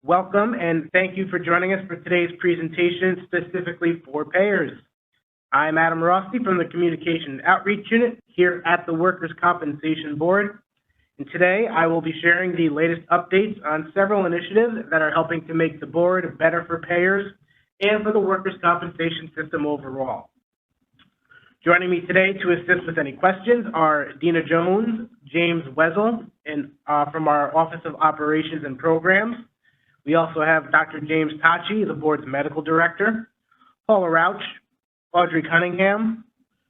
Welcome and thank you for joining us for today's presentation specifically for payers. I'm Adam Rossi from the Communication Outreach Unit here at the Workers' Compensation Board. And today I will be sharing the latest updates on several initiatives that are helping to make the board better for payers and for the workers' compensation system overall. Joining me today to assist with any questions are Dina Jones, James Wessel, and from our Office of Operations and Programs. We also have Dr. James Tachi, the board's medical director, Paula Rauch, Audrey Cunningham,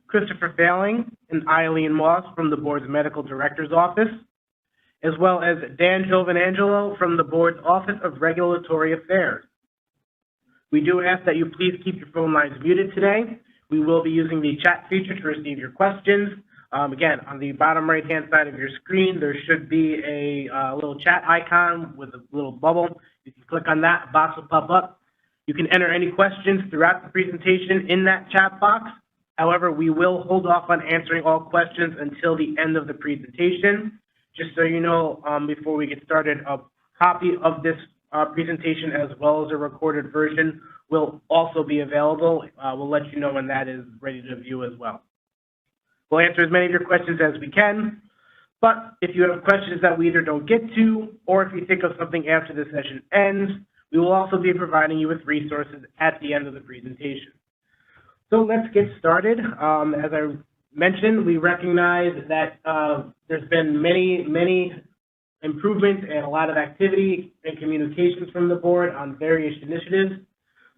Christopher Failing, and Eileen Moss from the board's medical director's office, as well as Dan Giovanangelo from the board's Office of Regulatory Affairs. We do ask that you please keep your phone lines muted today. We will be using the chat feature to receive your questions. Again, on the bottom right-hand side of your screen, there should be a little chat icon with a little bubble. You can click on that, a box will pop up. You can enter any questions throughout the presentation in that chat box. However, we will hold off on answering all questions until the end of the presentation. Just so you know, before we get started, a copy of this presentation as well as a recorded version will also be available. We'll let you know when that is ready to view as well. We'll answer as many of your questions as we can, but if you have questions that we either don't get to, or if you think of something after the session ends, we will also be providing you with resources at the end of the presentation. So let's get started. As I mentioned, we recognize that there's been many improvements and a lot of activity and communications from the board on various initiatives.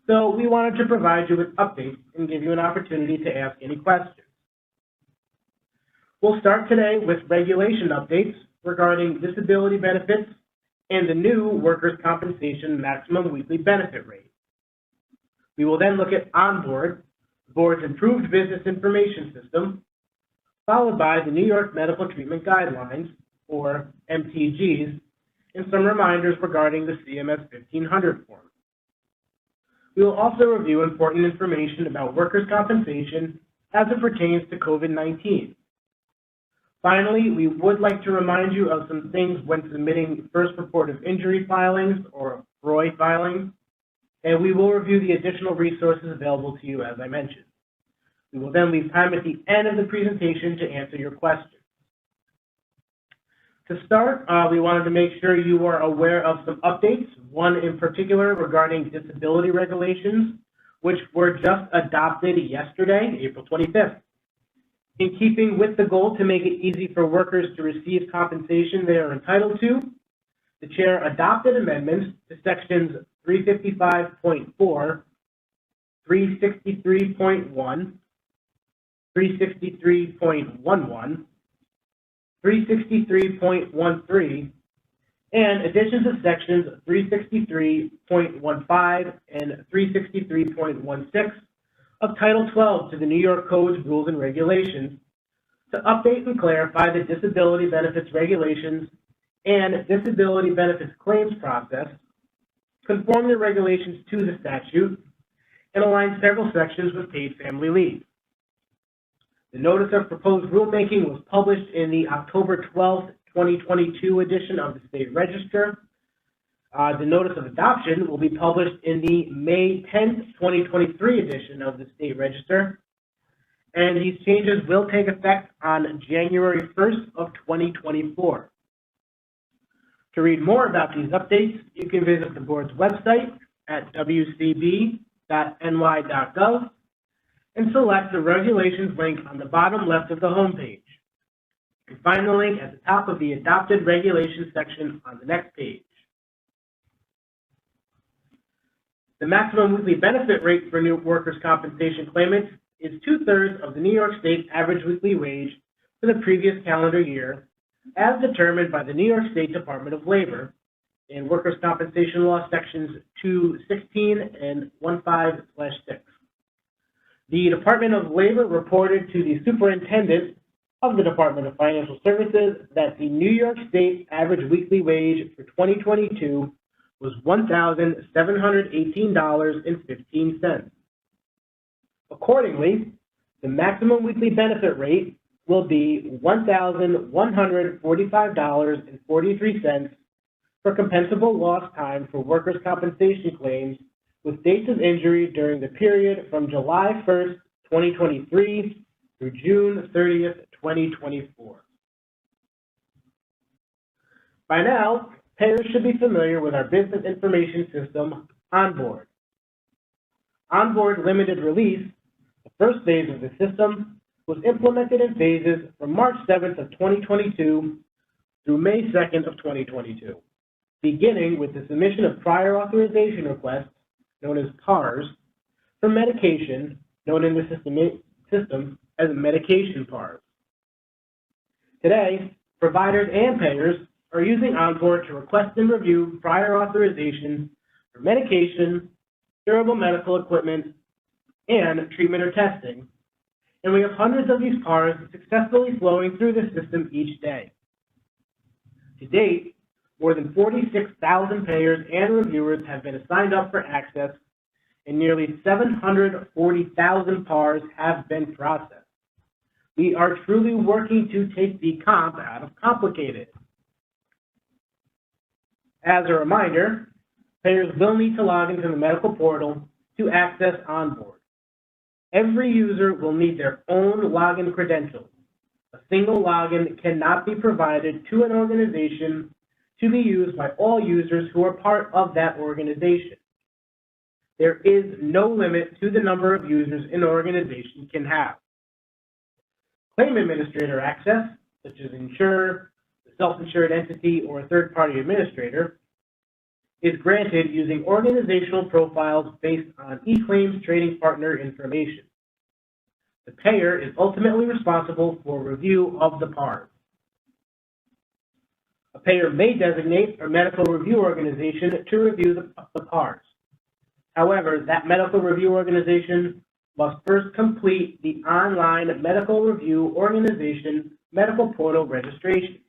So we wanted to provide you with updates and give you an opportunity to ask any questions. We'll start today with regulation updates regarding disability benefits and the new workers' compensation maximum weekly benefit rate. We will then look at Onboard, the board's improved business information system, followed by the New York Medical Treatment Guidelines, or MTGs, and some reminders regarding the CMS 1500 form. We will also review important information about workers' compensation as it pertains to COVID-19. Finally, we would like to remind you of some things when submitting first report of injury filings or ROI filings, and we will review the additional resources available to you as I mentioned. We will then leave time at the end of the presentation to answer your questions. To start, we wanted to make sure you are aware of some updates, one in particular regarding disability regulations, which were just adopted yesterday, April 25th. In keeping with the goal to make it easy for workers to receive compensation they are entitled to, the chair adopted amendments to sections 355.4, 363.1, 363.11, 363.13, and additions to sections 363.15 and 363.16 of Title 12 to the New York Code's Rules and Regulations to update and clarify the disability benefits regulations and disability benefits claims process, conform the regulations to the statute, and align several sections with paid family leave. The notice of proposed rulemaking was published in the October 12th, 2022 edition of the State Register. The notice of adoption will be published in the May 10th, 2023 edition of the State Register, and these changes will take effect on January 1st of 2024. To read more about these updates, you can visit the board's website at wcb.ny.gov and select the regulations link on the bottom left of the homepage. You can find the link at the top of the adopted regulations section on the next page. The maximum weekly benefit rate for new workers' compensation claimants is 2/3 of the New York State average weekly wage for the previous calendar year, as determined by the New York State Department of Labor in Workers' Compensation Law Sections 216 and 15/6. The Department of Labor reported to the Superintendent of the Department of Financial Services that the New York State average weekly wage for 2022 was $1,718.15. Accordingly, the maximum weekly benefit rate will be $1,145.43 for compensable lost time for workers' compensation claims with dates of injury during the period from July 1st, 2023 through June 30th, 2024. By now, payers should be familiar with our business information system, Onboard. Onboard Limited Release, the first phase of the system, was implemented in phases from March 7th of 2022 through May 2nd of 2022, beginning with the submission of prior authorization requests, known as PARs, for medication, known in the system as medication PARs. Today, providers and payers are using Onboard to request and review prior authorizations for medication, durable medical equipment, and treatment or testing, and we have hundreds of these PARs successfully flowing through the system each day. To date, more than 46,000 payers and reviewers have been signed up for access, and nearly 740,000 PARs have been processed. We are truly working to take the comp out of complicated. As a reminder, payers will need to log into the medical portal to access Onboard. Every user will need their own login credentials. A single login cannot be provided to an organization to be used by all users who are part of that organization. There is no limit to the number of users an organization can have. Claim administrator access, such as insurer, the self-insured entity, or a third-party administrator, is granted using organizational profiles based on eClaims trading partner information. The payer is ultimately responsible for review of the PARs. A payer may designate a medical review organization to review the PARs. However, that medical review organization must first complete the online medical review organization medical portal registration.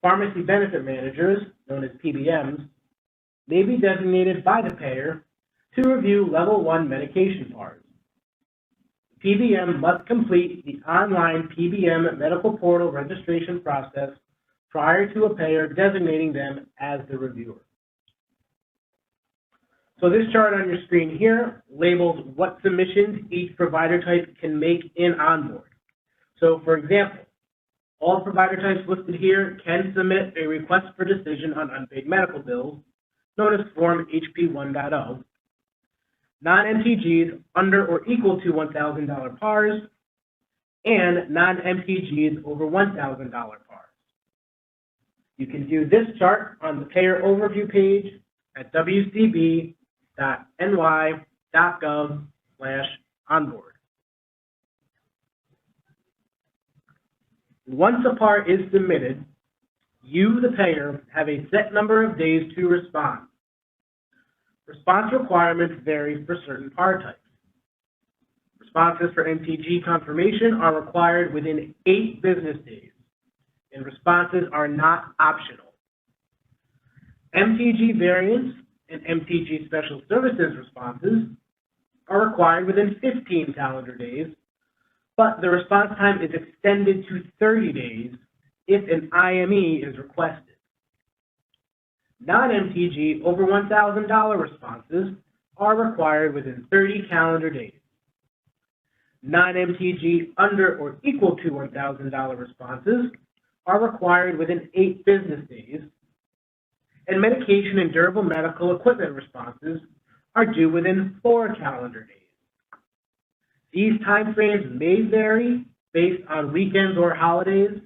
Pharmacy benefit managers, known as PBMs, may be designated by the payer to review Level 1 medication PARs. The PBM must complete the online PBM medical portal registration process prior to a payer designating them as the reviewer. So this chart on your screen here labels what submissions each provider type can make in Onboard. So for example, all provider types listed here can submit a request for decision on unpaid medical bills, known as Form HP 1.0, non-MTGs under or equal to $1,000 PARs, and non-MTGs over $1,000 PARs. You can view this chart on the payer overview page at wcb.ny.gov/onboard. Once a PAR is submitted, you, the payer, have a set number of days to respond. Response requirements vary for certain PAR types. Responses for MTG confirmation are required within 8 business days, and responses are not optional. MTG variants and MTG special services responses are required within 15 calendar days, but the response time is extended to 30 days if an IME is requested. Non-MTG over $1,000 responses are required within 30 calendar days. Non-MTG under or equal to $1,000 responses are required within 8 business days, and medication and durable medical equipment responses are due within 4 calendar days. These timeframes may vary based on weekends or holidays,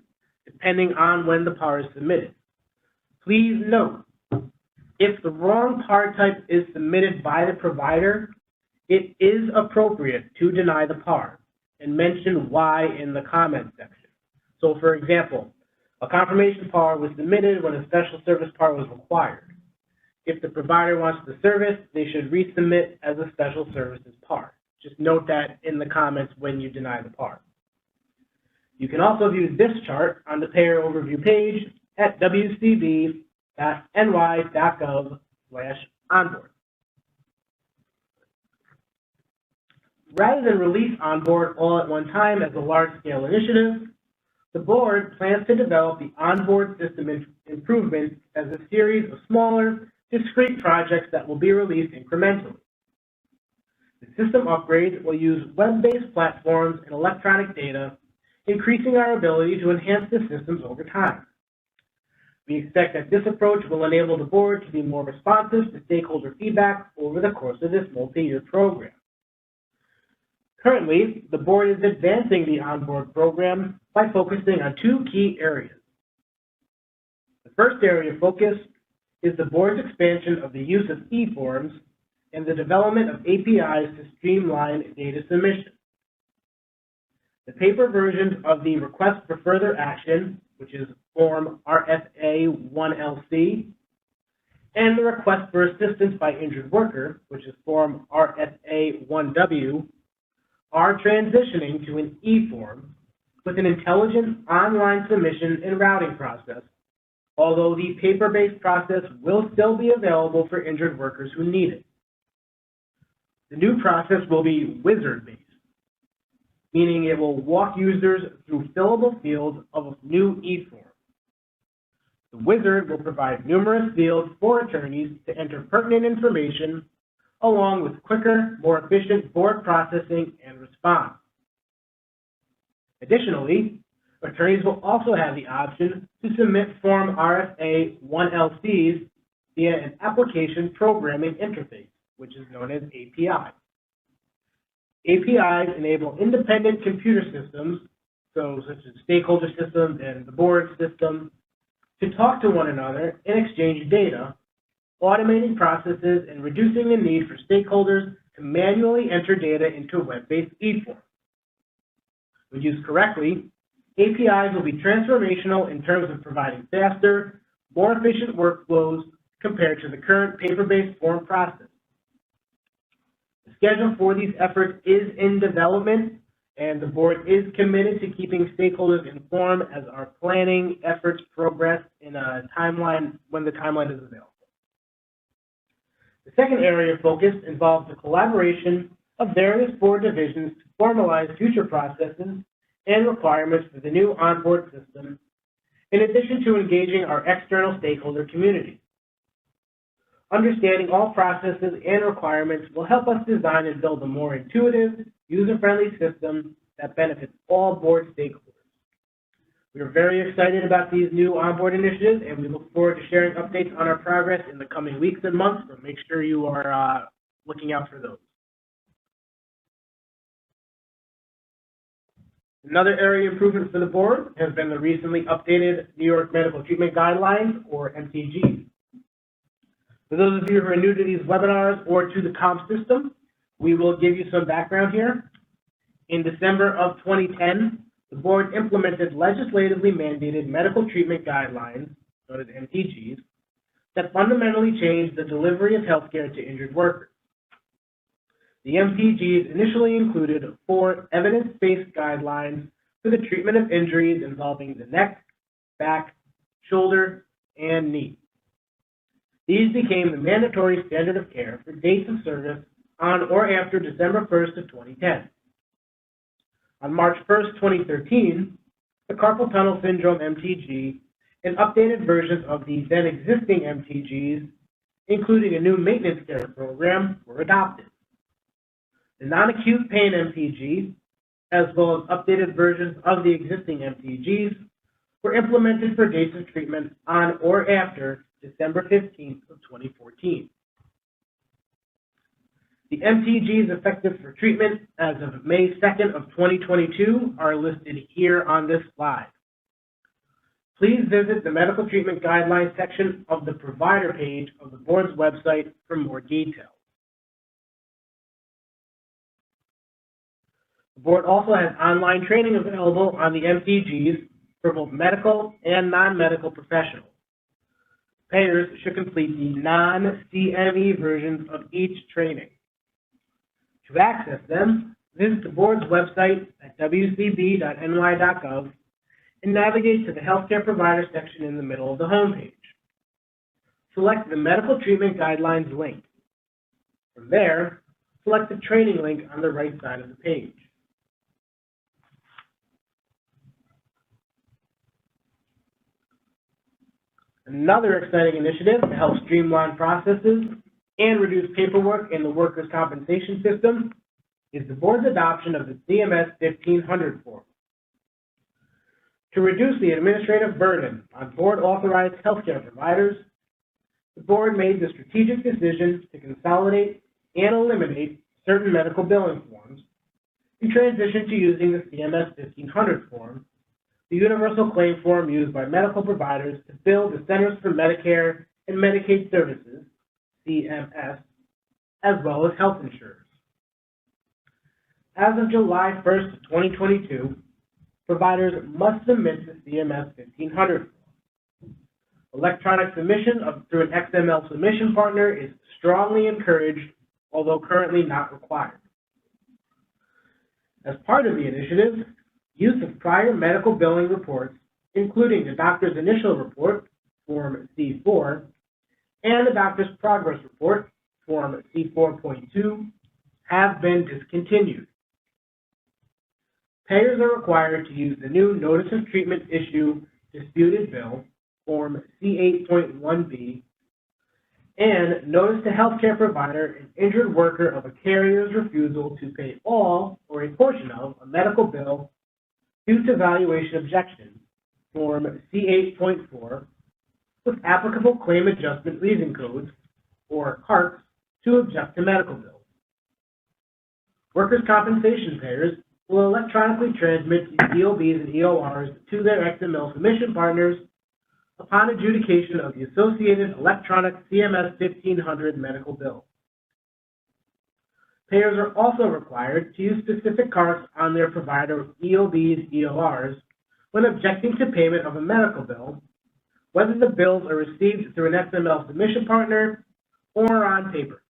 depending on when the PAR is submitted. Please note, if the wrong PAR type is submitted by the provider, it is appropriate to deny the PAR and mention why in the comment section. So for example, a confirmation PAR was submitted when a special service PAR was required. If the provider wants the service, they should resubmit as a special services PAR. Just note that in the comments when you deny the PAR. You can also view this chart on the payer overview page at wcb.ny.gov/onboard. Rather than release Onboard all at one time as a large-scale initiative, The board plans to develop the onboard system improvement as a series of smaller, discrete projects that will be released incrementally. The system upgrades will use web-based platforms and electronic data, increasing our ability to enhance the systems over time. We expect that this approach will enable the board to be more responsive to stakeholder feedback over the course of this multi-year program. Currently, the board is advancing the onboard program by focusing on two key areas. The first area of focus is the board's expansion of the use of e-forms and the development of APIs to streamline data submission. The paper versions of the Request for Further Action, which is Form RFA-1LC, and the Request for Assistance by Injured Worker, which is Form RFA-1W, are transitioning to an e-form with an intelligent online submission and routing process, although the paper-based process will still be available for injured workers who need it. The new process will be wizard-based, meaning it will walk users through fillable fields of a new e-form. The wizard will provide numerous fields for attorneys to enter pertinent information, along with quicker, more efficient board processing and response. Additionally, attorneys will also have the option to submit Form RFA-1LCs via an application programming interface, which is known as API. APIs enable independent computer systems, such as stakeholder systems and the board system, to talk to one another and exchange data, automating processes and reducing the need for stakeholders to manually enter data into a web-based e-form. When used correctly, APIs will be transformational in terms of providing faster, more efficient workflows compared to the current paper-based form process. The schedule for these efforts is in development, and the board is committed to keeping stakeholders informed as our planning efforts progress in a timeline when the timeline is available. The second area of focus involves the collaboration of various board divisions to formalize future processes and requirements for the new onboard system, in addition to engaging our external stakeholder community. Understanding all processes and requirements will help us design and build a more intuitive, user-friendly system that benefits all board stakeholders. We are very excited about these new onboard initiatives, and we look forward to sharing updates on our progress in the coming weeks and months, so make sure you are looking out for those. Another area of improvement for the board has been the recently updated New York Medical Treatment Guidelines, or MTGs. For those of you who are new to these webinars or to the comp system, we will give you some background here. In December of 2010, the board implemented legislatively mandated medical treatment guidelines, known as MTGs, that fundamentally changed the delivery of healthcare to injured workers. The MTGs initially included 4 evidence-based guidelines for the treatment of injuries involving the neck, back, shoulder, and knee. These became the mandatory standard of care for dates of service on or after December 1st of 2010. On March 1st, 2013, the carpal tunnel syndrome MTG and updated versions of the then existing MTGs, including a new maintenance care program, were adopted. The non-acute pain MTG, as well as updated versions of the existing MTGs, were implemented for dates of treatment on or after December 15th of 2014. The MTGs effective for treatment as of May 2nd of 2022 are listed here on this slide. Please visit the Medical Treatment Guidelines section of the provider page of the board's website for more details. The board also has online training available on the MTGs for both medical and non-medical professionals. Payers should complete the non-CME versions of each training. To access them, visit the board's website at wcb.ny.gov and navigate to the Healthcare Provider section in the middle of the homepage. Select the Medical Treatment Guidelines link. From there, select the training link on the right side of the page. Another exciting initiative to help streamline processes and reduce paperwork in the workers' compensation system is the board's adoption of the CMS 1500 form. To reduce the administrative burden on board-authorized healthcare providers, the board made the strategic decision to consolidate and eliminate certain medical billing forms and transition to using the CMS 1500 form, the universal claim form used by medical providers to bill the Centers for Medicare and Medicaid Services, CMS, as well as health insurers. As of July 1st, 2022, providers must submit the CMS 1500 form. Electronic submission through an XML submission partner is strongly encouraged, although currently not required. As part of the initiative, use of prior medical billing reports, including the doctor's initial report, Form C4, and the doctor's progress report, Form C4.2, have been discontinued. Payers are required to use the new Notice of Treatment Issue Disputed Bill, Form C8.1B, and Notice to Healthcare Provider and Injured Worker of a carrier's refusal to pay all or a portion of a medical bill due to valuation objection, Form C8.4, with applicable claim adjustment reason codes, or CARCs, to object to medical bills. Workers' compensation payers will electronically transmit these EOBs and EORs to their XML submission partners upon adjudication of the associated electronic CMS 1500 medical bill. Payers are also required to use specific CARCs on their provider EOBs, EORs when objecting to payment of a medical bill, whether the bills are received through an XML submission partner or on paper.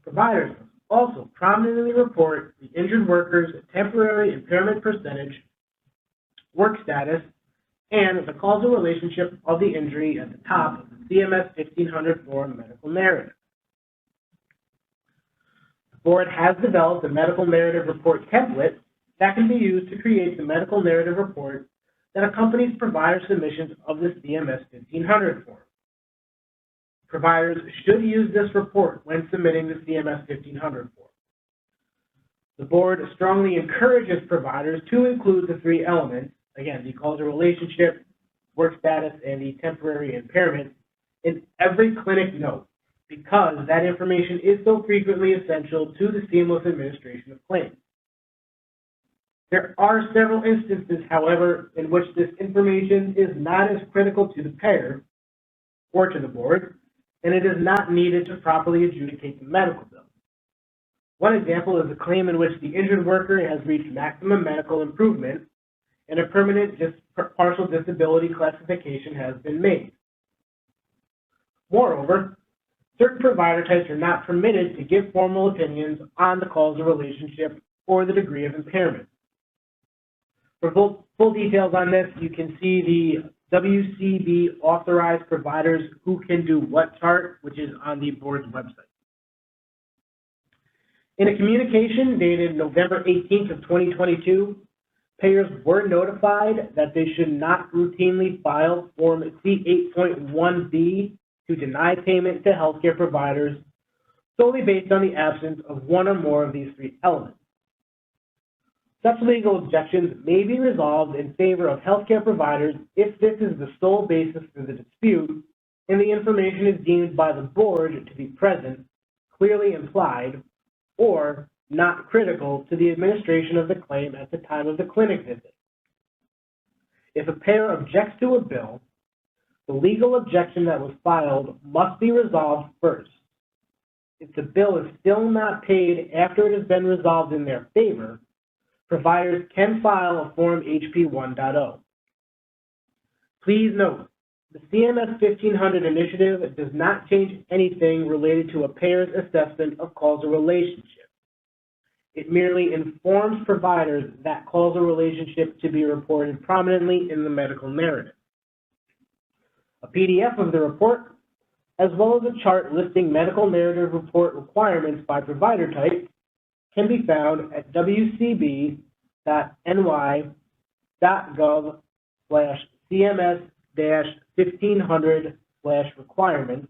Providers must also prominently report the injured worker's temporary impairment percentage, work status, and the causal relationship of the injury at the top of the CMS 1500 form medical narrative. The board has developed a medical narrative report template that can be used to create the medical narrative report that accompanies provider submissions of the CMS 1500 form. Providers should use this report when submitting the CMS 1500 form. The board strongly encourages providers to include the three elements, again, the causal relationship, work status, and the temporary impairment, in every clinic note, because that information is so frequently essential to the seamless administration of claims. There are several instances, however, in which this information is not as critical to the payer or to the board, and it is not needed to properly adjudicate the medical bill. One example is a claim in which the injured worker has reached maximum medical improvement and a permanent partial disability classification has been made. Moreover, certain provider types are not permitted to give formal opinions on the causal relationship or the degree of impairment. For full details on this, you can see the WCB authorized providers who can do what chart, which is on the board's website. In a communication dated November 18th of 2022, payers were notified that they should not routinely file Form C8.1B to deny payment to healthcare providers solely based on the absence of one or more of these three elements. Such legal objections may be resolved in favor of healthcare providers if this is the sole basis for the dispute and the information is deemed by the board to be present, clearly implied, or not critical to the administration of the claim at the time of the clinic visit. If a payer objects to a bill, the legal objection that was filed must be resolved first. If the bill is still not paid after it has been resolved in their favor, providers can file a Form HP 1.0. Please note, the CMS 1500 initiative does not change anything related to a payer's assessment of causal relationship. It merely informs providers that causal relationship to be reported prominently in the medical narrative. A PDF of the report, as well as a chart listing medical narrative report requirements by provider type, can be found at wcb.ny.gov/CMS CMS-1500/requirements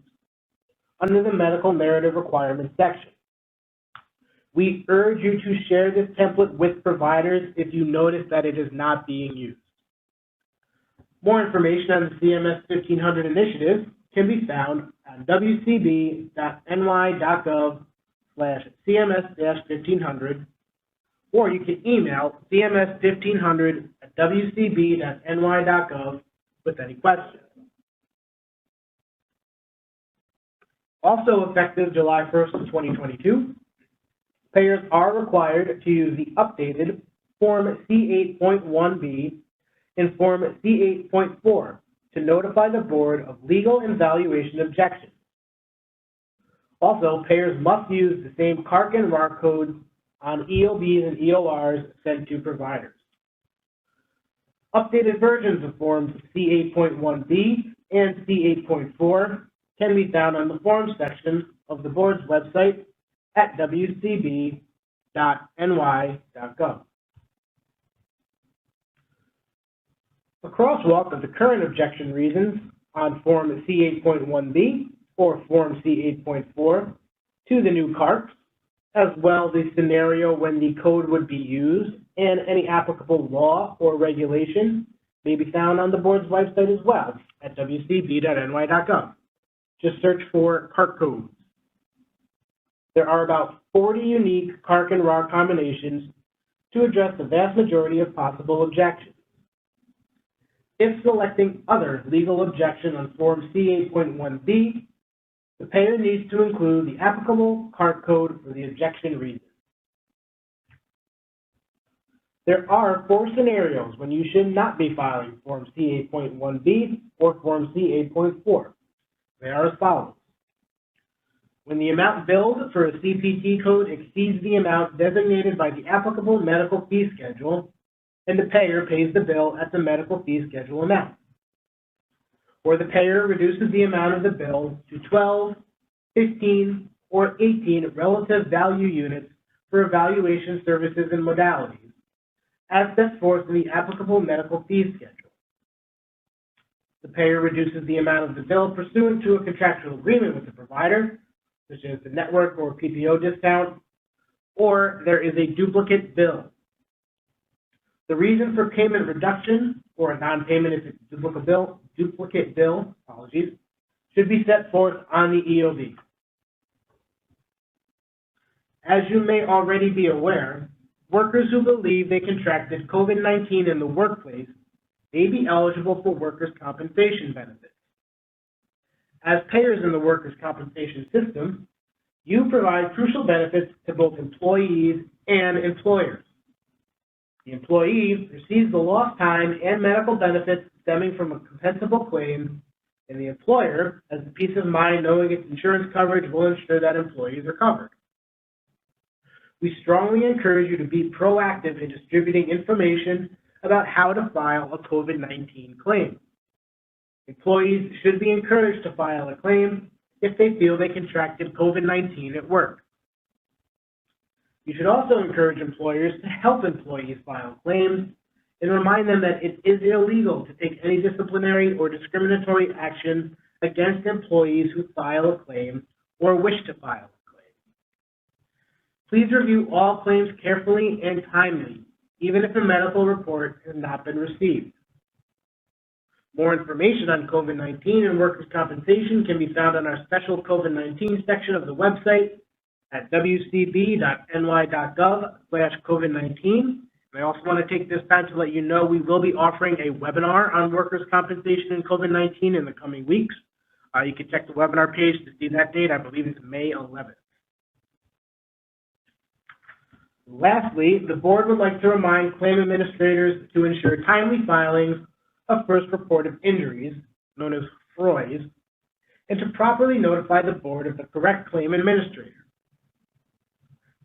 under the medical narrative requirements section. We urge you to share this template with providers if you notice that it is not being used. More information on the CMS 1500 initiative can be found on wcb.ny.gov/CMS-1500, or you can email cms1500@wcb.ny.gov with any questions. Also effective July 1st of 2022, payers are required to use the updated Form C8.1B and Form C8.4 to notify the board of legal and valuation objections. Also, payers must use the same CARC and RAR codes on EOBs and EORs sent to providers. Updated versions of Forms C8.1B and C8.4 can be found on the Forms section of the board's website at wcb.ny.gov. A crosswalk of the current objection reasons on Form C8.1B or Form C8.4 to the new CARCs, as well as the scenario when the code would be used and any applicable law or regulation may be found on the board's website as well at wcb.ny.gov. Just search for CARC codes. There are about 40 unique CARC and RAR combinations to address the vast majority of possible objections. If selecting other legal objection on Form C8.1B, the payer needs to include the applicable CARC code for the objection reason. There are 4 scenarios when you should not be filing Form C8.1B or Form C8.4. They are as follows. When the amount billed for a CPT code exceeds the amount designated by the applicable medical fee schedule, and the payer pays the bill at the medical fee schedule amount. Or the payer reduces the amount of the bill to 12, 15, or 18 relative value units for evaluation services and modalities, as set forth in the applicable medical fee schedule. The payer reduces the amount of the bill pursuant to a contractual agreement with the provider, such as the network or PPO discount, or there is a duplicate bill. The reason for payment reduction or a non-payment if it's a duplicate bill, should be set forth on the EOB. As you may already be aware, workers who believe they contracted COVID-19 in the workplace may be eligible for workers' compensation benefits. As payers in the workers' compensation system, you provide crucial benefits to both employees and employers. The employee receives the lost time and medical benefits stemming from a compensable claim, and the employer has the peace of mind knowing its insurance coverage will ensure that employees are covered. We strongly encourage you to be proactive in distributing information about how to file a COVID-19 claim. Employees should be encouraged to file a claim if they feel they contracted COVID-19 at work. You should also encourage employers to help employees file claims and remind them that it is illegal to take any disciplinary or discriminatory action against employees who file a claim or wish to file a claim. Please review all claims carefully and timely, even if a medical report has not been received. More information on COVID-19 and workers' compensation can be found on our special COVID-19 section of the website at wcb.ny.gov/COVID-19. I also want to take this time to let you know we will be offering a webinar on workers' compensation and COVID-19 in the coming weeks. You can check the webinar page to see that date. I believe it's May 11th. Lastly, the board would like to remind claim administrators to ensure timely filings of first report of injuries, known as FROIs, and to properly notify the board of the correct claim administrator.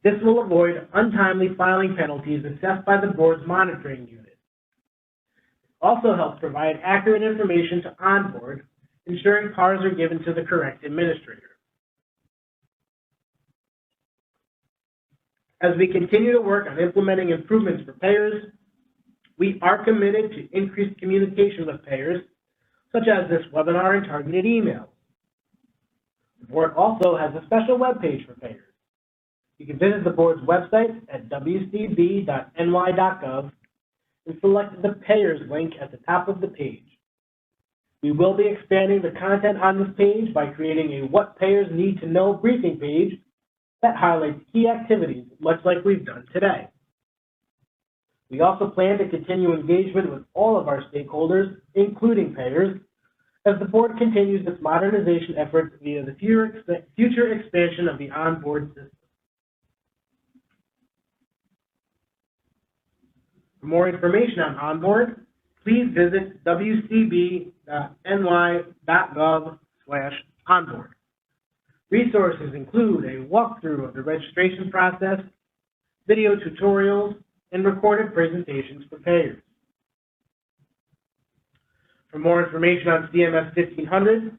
This will avoid untimely filing penalties assessed by the board's monitoring unit. It also helps provide accurate information to onboard, ensuring PARs are given to the correct administrator. As we continue to work on implementing improvements for payers, we are committed to increased communication with payers such as this webinar and targeted emails. The board also has a special webpage for payers. You can visit the board's website at wcb.ny.gov and select the Payers link at the top of the page. We will be expanding the content on this page by creating a What Payers Need to Know briefing page that highlights key activities, much like we've done today. We also plan to continue engagement with all of our stakeholders, including payers, as the board continues its modernization efforts via the future expansion of the onboard system. For more information on onboard, please visit wcb.ny.gov/onboard. Resources include a walkthrough of the registration process, video tutorials, and recorded presentations for payers. For more information on CMS 1500,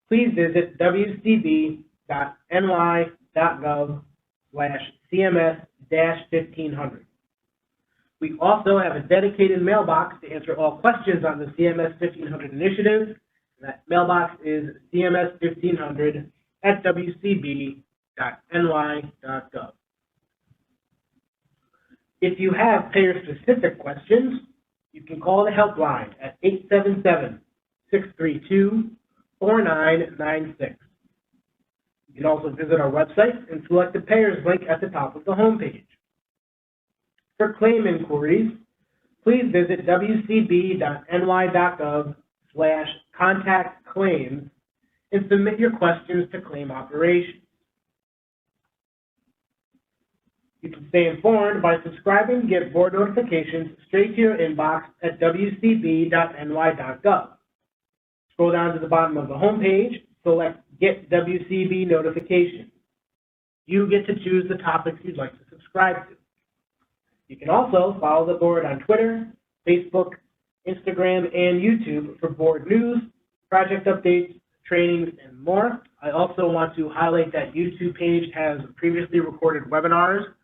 please visit wcb.ny.gov/CMS-1500. We also have a dedicated mailbox to answer all questions on the CMS 1500 initiative. That mailbox is cms1500@wcb.ny.gov. If you have payer-specific questions, you can call the helpline at 877-632-4996. You can also visit our website and select the Payers link at the top of the homepage. For claim inquiries, please visit wcb.ny.gov/contactclaims and submit your questions to claim operations. You can stay informed by subscribing and get board notifications straight to your inbox at wcb.ny.gov. Scroll down to the bottom of the homepage, select Get WCB Notifications. You get to choose the topics you'd like to subscribe to. You can also follow the board on Twitter, Facebook, Instagram, and YouTube for board news, project updates, trainings, and more. I also want to highlight that YouTube page has previously recorded webinars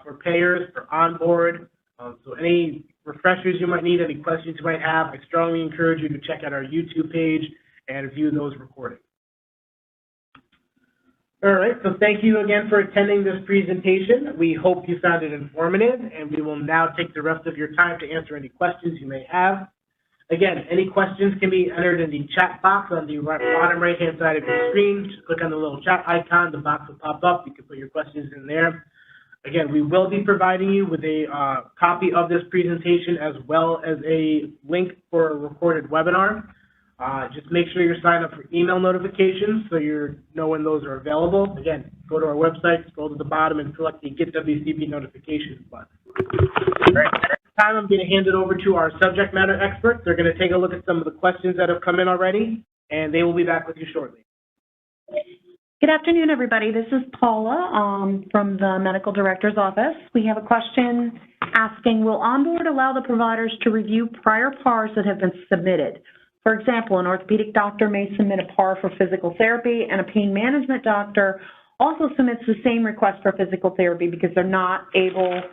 for payers, for onboard. So any refreshers you might need, any questions you might have, I strongly encourage you to check out our YouTube page and view those recordings. All right, so thank you again for attending this presentation. We hope you found it informative, and we will now take the rest of your time to answer any questions you may have. Again, any questions can be entered in the chat box on the bottom right-hand side of your screen. Just click on the little chat icon, the box will pop up. You can put your questions in there. Again, we will be providing you with a copy of this presentation as well as a link for a recorded webinar. Just make sure you're signed up for email notifications so you know when those are available. Again, go to our website, scroll to the bottom, and select the Get WCB Notifications button. All right, at this time, I'm going to hand it over to our subject matter experts. They're going to take a look at some of the questions that have come in already, and they will be back with you shortly. Good afternoon, everybody. This is Paula from the Medical Director's Office. We have a question asking, will onboard allow the providers to review prior PARs that have been submitted? For example, an orthopedic doctor may submit a PAR for physical therapy, and a pain management doctor also submits the same request for physical therapy because they're not able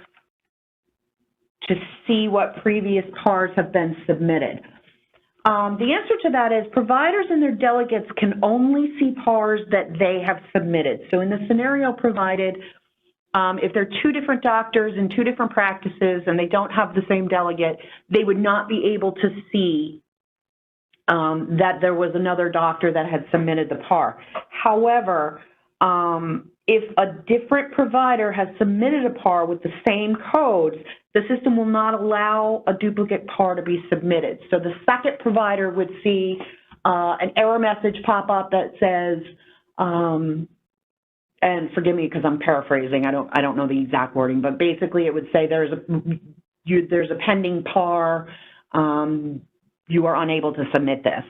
to see what previous PARs have been submitted. The answer to that is providers and their delegates can only see PARs that they have submitted. So in the scenario provided, if there are two different doctors in two different practices and they don't have the same delegate, they would not be able to see that there was another doctor that had submitted the PAR. However, if a different provider has submitted a PAR with the same codes, the system will not allow a duplicate PAR to be submitted. So the second provider would see an error message pop up that says, and forgive me because I'm paraphrasing, I don't know the exact wording, but basically it would say there's a pending PAR, you are unable to submit this.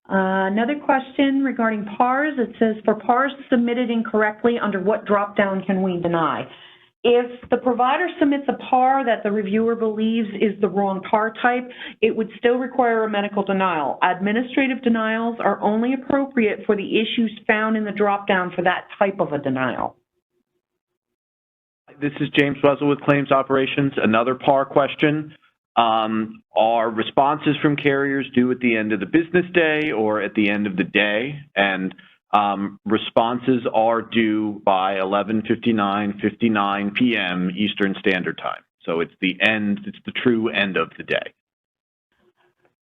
Another question regarding PARs, it says, for PARs submitted incorrectly, under what drop-down can we deny? If the provider submits a PAR that the reviewer believes is the wrong PAR type, it would still require a medical denial. Administrative denials are only appropriate for the issues found in the drop-down for that type of a denial. This is James Wessel with Claims Operations. Another PAR question. Are responses from carriers due at the end of the business day or at the end of the day? And responses are due by 11:59 p.m. Eastern Standard Time. So it's the true end of the day.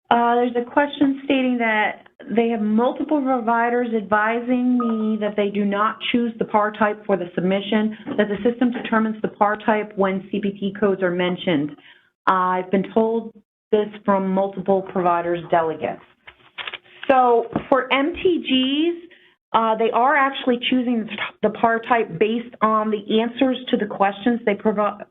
There's a question stating that they have multiple providers advising me that they do not choose the PAR type for the submission, that the system determines the PAR type when CPT codes are mentioned. I've been told this from multiple providers' delegates. So for MTGs, they are actually choosing the PAR type based on the answers to the questions they provide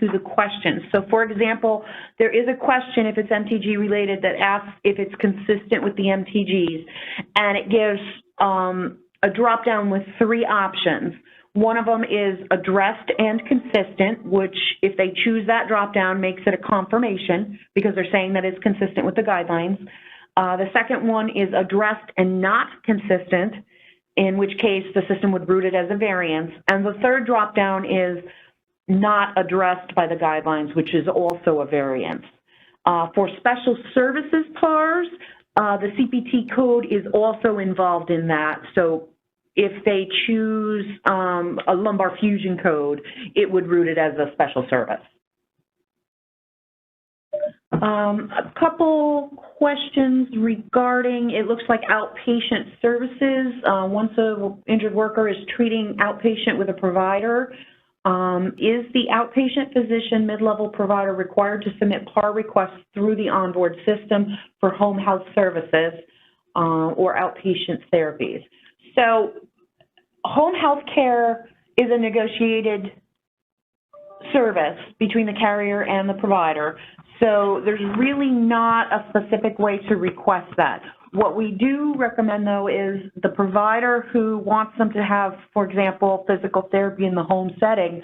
to the questions. So for example, there is a question, if it's MTG related, that asks if it's consistent with the MTGs, and it gives a drop down with 3 options. One of them is addressed and consistent, which if they choose that drop down makes it a confirmation because they're saying that it's consistent with the guidelines. The second one is addressed and not consistent, in which case the system would route it as a variance. And the third drop down is not addressed by the guidelines, which is also a variance. For special services PARs, the CPT code is also involved in that. So if they choose a lumbar fusion code, it would route it as a special service. A couple questions regarding, it looks like outpatient services. Once an injured worker is treating outpatient with a provider, is the outpatient physician mid-level provider required to submit PAR requests through the onboard system for home health services or outpatient therapies? So home health care is a negotiated service between the carrier and the provider. So there's really not a specific way to request that. What we do recommend, though, is the provider who wants them to have, for example, physical therapy in the home setting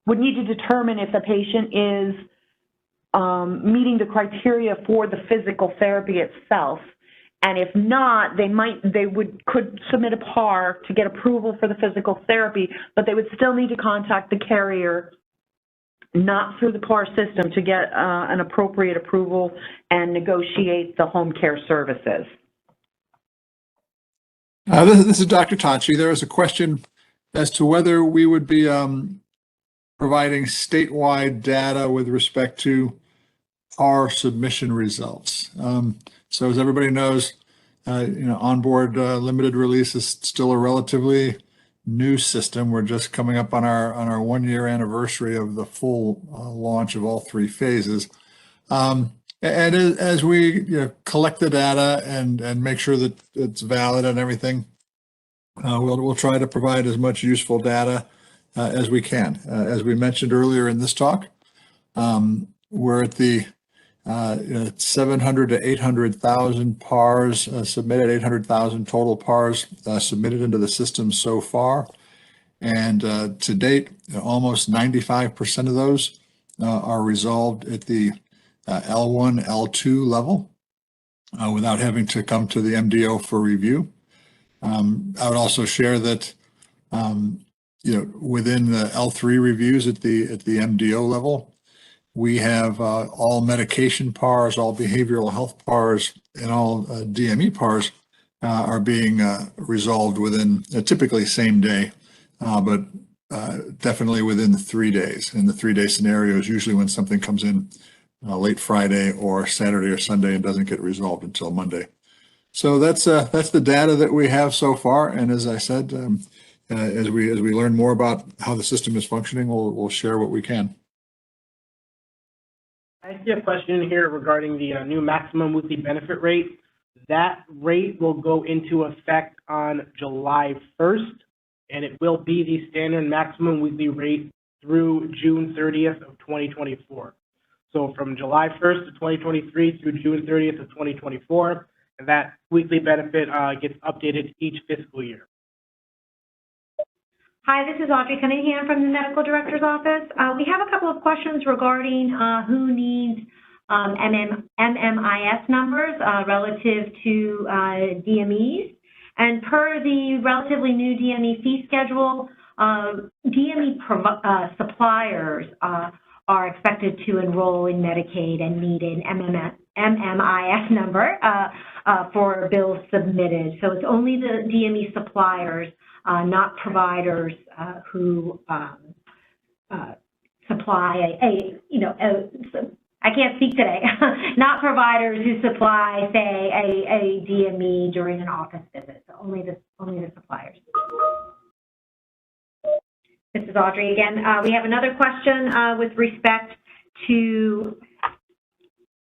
would need to determine if the patient is meeting the criteria for the physical therapy itself. And if not, could submit a PAR to get approval for the physical therapy, but they would still need to contact the carrier, not through the PAR system, to get an appropriate approval and negotiate the home care services. This is Dr. Tanchi. There is a question as to whether we would be providing statewide data with respect to our submission results. So as everybody knows, onboard limited release is still a relatively new system. We're just coming up on our 1-year anniversary of the full launch of all 3 phases. And as we collect the data and make sure that it's valid and everything, we'll try to provide as much useful data as we can. As we mentioned earlier in this talk, we're at the 700 to 800,000 PARs submitted, 800,000 total PARs submitted into the system so far. And to date, almost 95% of those are resolved at the L1, L2 level without having to come to the MDO for review. I would also share that within the L3 reviews at the MDO level, we have all medication PARs, all behavioral health PARs, and all DME PARs are being resolved within typically same day, but definitely within 3 days. And the 3-day scenario is usually when something comes in late Friday or Saturday or Sunday and doesn't get resolved until Monday. So that's the data that we have so far. And as I said, as we learn more about how the system is functioning, we'll share what we can. I see a question here regarding the new maximum weekly benefit rate. That rate will go into effect on July 1st, and it will be the standard maximum weekly rate through June 30th of 2024. So from July 1st of 2023 through June 30th of 2024, and that weekly benefit gets updated each fiscal year. Hi, this is Audrey Cunningham from the Medical Director's Office. We have a couple of questions regarding who needs MMIS numbers relative to DMEs. And per the relatively new DME fee schedule, DME suppliers are expected to enroll in Medicaid and need an MMIS number for bills submitted. So it's only the DME suppliers, not providers who supply I can't speak today, not providers who supply, say, a DME during an office visit. So only the suppliers. This is Audrey again. We have another question with respect to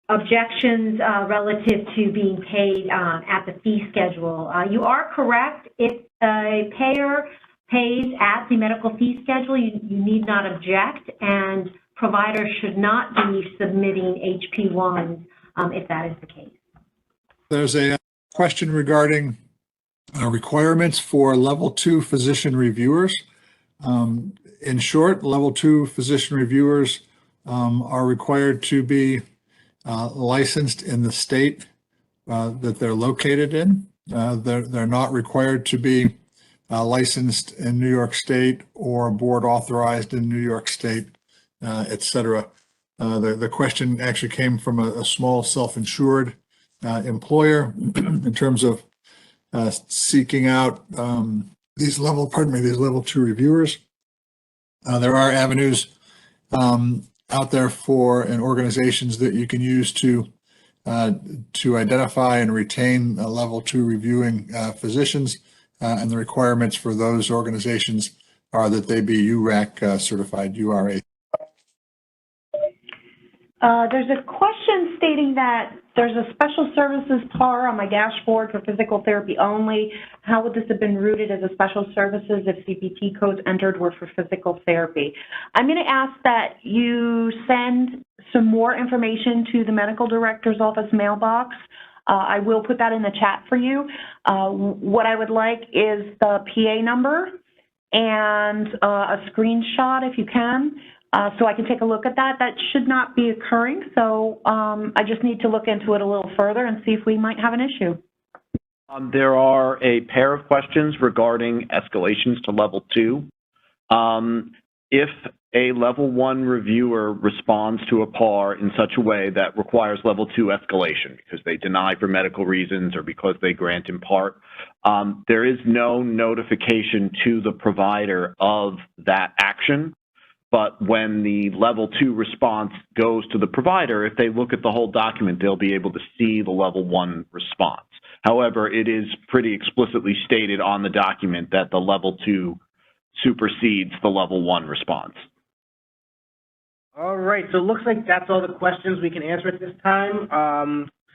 objections relative to being paid at the fee schedule. You are correct. If a payer pays at the medical fee schedule, you need not object, and providers should not be submitting HP1s if that is the case. There's a question regarding requirements for level 2 physician reviewers. In short, level 2 physician reviewers are required to be licensed in the state that they're located in. They're not required to be licensed in New York State or board authorized in New York State, et cetera. The question actually came from a small self-insured employer in terms of seeking out these level 2 reviewers. There are avenues out there for and organizations that you can use to identify and retain level 2 reviewing physicians, and the requirements for those organizations are that they be URAC certified, URA. There's a question stating that there's a special services PAR on my dashboard for physical therapy only. How would this have been routed as a special services if CPT codes entered were for physical therapy? I'm going to ask that you send some more information to the medical director's office mailbox. I will put that in the chat for you. What I would like is the PA number and a screenshot if you can. So I can take a look at that. That should not be occurring, so I just need to look into it a little further and see if we might have an issue. There are a pair of questions regarding escalations to level 2. If a level 1 reviewer responds to a PAR in such a way that requires level 2 escalation because they deny for medical reasons or because they grant in part, there is no notification to the provider of that action. But when the level 2 response goes to the provider, if they look at the whole document, they'll be able to see the level 1 response. However, it is pretty explicitly stated on the document that the level 2 supersedes the level 1 response. All right, so it looks like that's all the questions we can answer at this time.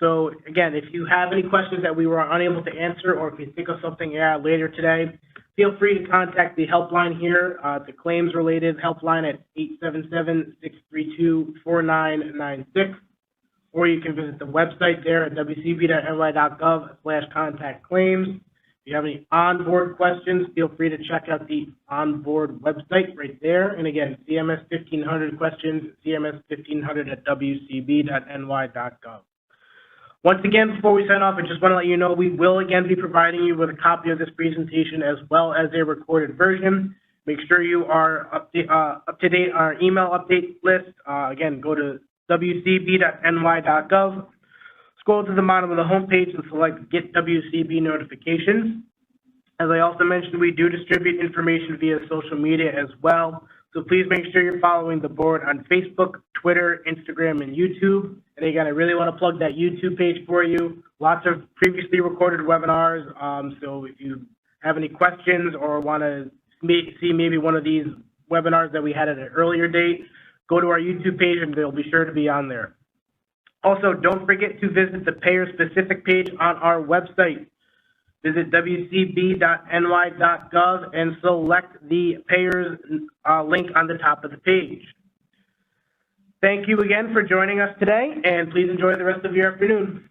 So again, if you have any questions that we were unable to answer, or if you think of something later today, feel free to contact the helpline here, the claims-related helpline at 877-632-4996, or you can visit the website there at wcb.ny.gov/contact-claims. If you have any onboard questions, feel free to check out the onboard website right there. And again, CMS 1500 questions, CMS 1500 at wcb.ny.gov. Once again, before we sign off, I just want to let you know we will again be providing you with a copy of this presentation as well as a recorded version. Make sure you are up to date on our email update list. Again, go to wcb.ny.gov. Scroll to the bottom of the homepage and select Get WCB Notifications. As I also mentioned, we do distribute information via social media as well. So please make sure you're following the board on Facebook, Twitter, Instagram, and YouTube. And again, I really want to plug that YouTube page for you. Lots of previously recorded webinars. So if you have any questions or want to see maybe one of these webinars that we had at an earlier date, go to our YouTube page and they'll be sure to be on there. Also, don't forget to visit the payer-specific page on our website. Visit wcb.ny.gov and select the payers link on the top of the page. Thank you again for joining us today, and please enjoy the rest of your afternoon.